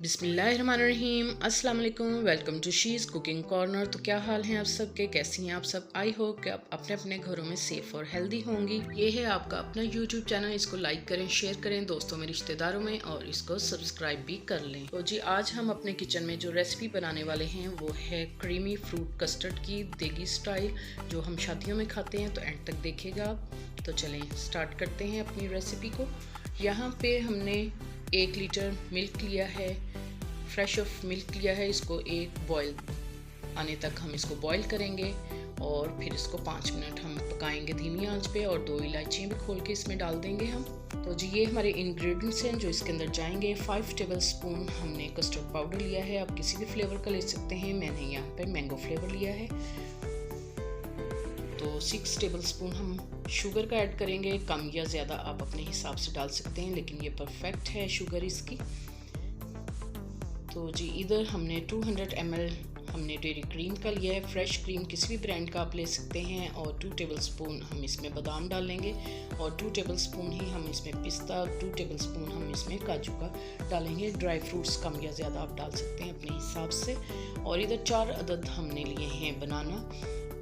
बिस्मिल्लाहिर्रहमानिर्रहीम, अस्सलाम वालेकुम। Welcome to she's cooking corner. तो क्या हाल हैं आप सबके, कैसी हैं आप सब? आई होप कि आप अपने अपने घरों में सेफ़ और हेल्दी होंगी। ये है आपका अपना यूट्यूब चैनल, इसको लाइक करें, शेयर करें दोस्तों में, रिश्तेदारों में, और इसको सब्सक्राइब भी कर लें। तो जी आज हम अपने किचन में जो रेसिपी बनाने वाले हैं वो है क्रीमी फ्रूट कस्टर्ड की देगी स्टाइल, जो हम शादियों में खाते हैं। तो एंड तक देखिएगा। तो चलें स्टार्ट करते हैं अपनी रेसिपी को। यहाँ पे हमने 1 लीटर मिल्क लिया है, फ्रेश ऑफ मिल्क लिया है। इसको एक बॉयल आने तक हम इसको बॉयल करेंगे और फिर इसको 5 मिनट हम पकाएंगे धीमी आंच पे, और 2 इलायचियाँ भी खोल के इसमें डाल देंगे हम। तो जी ये हमारे इंग्रेडिएंट्स हैं जो इसके अंदर जाएंगे। 5 टेबलस्पून हमने कस्टर्ड पाउडर लिया है, आप किसी भी फ्लेवर का ले सकते हैं, मैंने यहाँ पे मैंगो फ्लेवर लिया है। तो 6 टेबलस्पून हम शुगर का ऐड करेंगे, कम या ज़्यादा आप अपने हिसाब से डाल सकते हैं, लेकिन ये परफेक्ट है शुगर इसकी। तो जी इधर हमने 200 ml हमने डेयरी क्रीम का लिया है, फ्रेश क्रीम किसी भी ब्रांड का आप ले सकते हैं। और 2 टेबलस्पून हम इसमें बादाम डालेंगे, और 2 टेबलस्पून ही हम इसमें पिस्ता, 2 टेबलस्पून हम इसमें काजू का डालेंगे। ड्राई फ्रूट्स कम या ज़्यादा आप डाल सकते हैं अपने हिसाब से। और इधर 4 अदद हमने लिए हैं बनाना,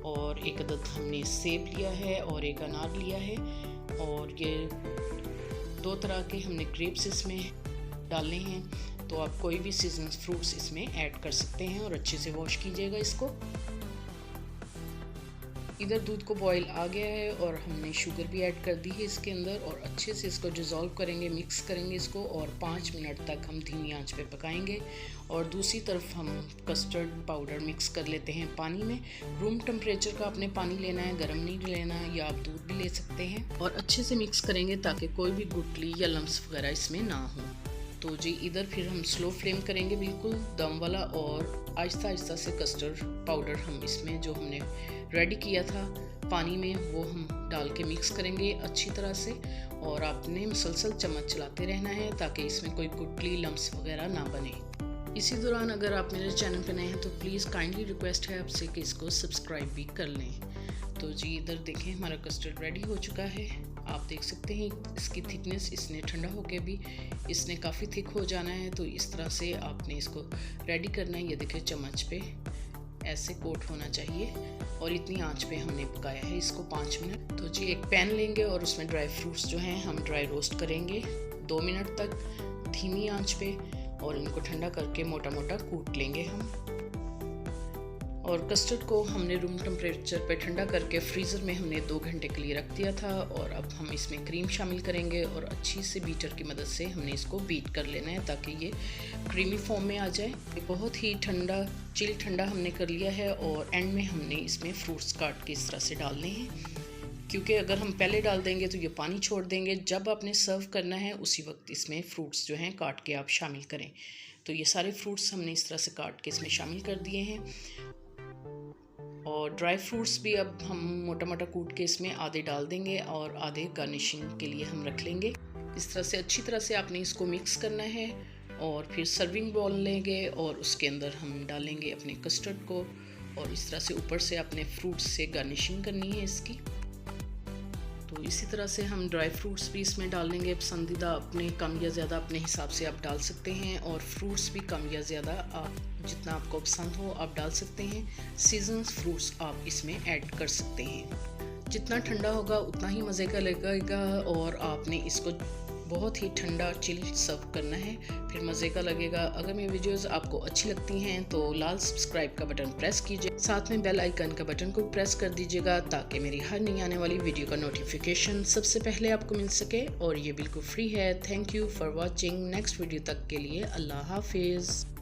और 1 अदद हमने सेब लिया है, और 1 अनार लिया है। और ये 2 तरह के हमने ग्रेप्स इसमें डालने हैं। तो आप कोई भी सीजनल फ्रूट्स इसमें ऐड कर सकते हैं, और अच्छे से वॉश कीजिएगा इसको। इधर दूध को बॉईल आ गया है और हमने शुगर भी ऐड कर दी है इसके अंदर, और अच्छे से इसको डिज़ोल्व करेंगे, मिक्स करेंगे इसको, और 5 मिनट तक हम धीमी आंच पे पकाएंगे। और दूसरी तरफ हम कस्टर्ड पाउडर मिक्स कर लेते हैं पानी में। रूम टेम्परेचर का आपने पानी लेना है, गर्म नहीं लेना, या आप दूध भी ले सकते हैं। और अच्छे से मिक्स करेंगे ताकि कोई भी गुठली या लम्स वगैरह इसमें ना हो। तो जी इधर फिर हम स्लो फ्लेम करेंगे बिल्कुल दम वाला, और आहिस्ता आहिस्ता से कस्टर्ड पाउडर हम इसमें जो हमने रेडी किया था पानी में वो हम डाल के मिक्स करेंगे अच्छी तरह से। और आपने मुसलसल चम्मच चलाते रहना है ताकि इसमें कोई गुठली लम्स वगैरह ना बने। इसी दौरान अगर आप मेरे चैनल पर नए हैं तो प्लीज़ काइंडली रिक्वेस्ट है आपसे कि इसको सब्सक्राइब भी कर लें। तो जी इधर देखें हमारा कस्टर्ड रेडी हो चुका है। आप देख सकते हैं इसकी थिकनेस, इसने ठंडा होकर भी इसने काफ़ी थिक हो जाना है। तो इस तरह से आपने इसको रेडी करना है। ये देखें चम्मच पे ऐसे कोट होना चाहिए, और इतनी आंच पे हमने पकाया है इसको 5 मिनट। तो जी एक पैन लेंगे और उसमें ड्राई फ्रूट्स जो हैं हम ड्राई रोस्ट करेंगे 2 मिनट तक धीमी आंच पे, और इनको ठंडा करके मोटा मोटा कूट लेंगे हम। और कस्टर्ड को हमने रूम टेम्परेचर पे ठंडा करके फ्रीज़र में हमने 2 घंटे के लिए रख दिया था। और अब हम इसमें क्रीम शामिल करेंगे, और अच्छी से बीटर की मदद से हमने इसको बीट कर लेना है ताकि ये क्रीमी फॉर्म में आ जाए। ये बहुत ही ठंडा चिल ठंडा हमने कर लिया है। और एंड में हमने इसमें फ्रूट्स काट के इस तरह से डालने हैं, क्योंकि अगर हम पहले डाल देंगे तो ये पानी छोड़ देंगे। जब आपने सर्व करना है उसी वक्त इसमें फ्रूट्स जो हैं काट के आप शामिल करें। तो ये सारे फ्रूट्स हमने इस तरह से काट के इसमें शामिल कर दिए हैं। और ड्राई फ्रूट्स भी अब हम मोटा मोटा कूट के इसमें आधे डाल देंगे, और आधे गार्निशिंग के लिए हम रख लेंगे। इस तरह से अच्छी तरह से आपने इसको मिक्स करना है। और फिर सर्विंग बाउल लेंगे और उसके अंदर हम डालेंगे अपने कस्टर्ड को, और इस तरह से ऊपर से अपने फ्रूट्स से गार्निशिंग करनी है इसकी। तो इसी तरह से हम ड्राई फ्रूट्स भी इसमें डालेंगे, पसंदीदा अपने कम या ज़्यादा अपने हिसाब से आप डाल सकते हैं। और फ्रूट्स भी कम या ज़्यादा आप जितना आपको पसंद हो आप डाल सकते हैं। सीजनल फ्रूट्स आप इसमें ऐड कर सकते हैं। जितना ठंडा होगा उतना ही मज़े का लगेगा, और आपने इसको बहुत ही ठंडा चिल सर्व करना है, फिर मज़े का लगेगा। अगर मेरी वीडियोस आपको अच्छी लगती हैं तो लाल सब्सक्राइब का बटन प्रेस कीजिए, साथ में बेल आइकन का बटन को प्रेस कर दीजिएगा ताकि मेरी हर नई आने वाली वीडियो का नोटिफिकेशन सबसे पहले आपको मिल सके। और ये बिल्कुल फ्री है। Thank you for watching. Next video तक के लिए अल्लाह हाफिज़।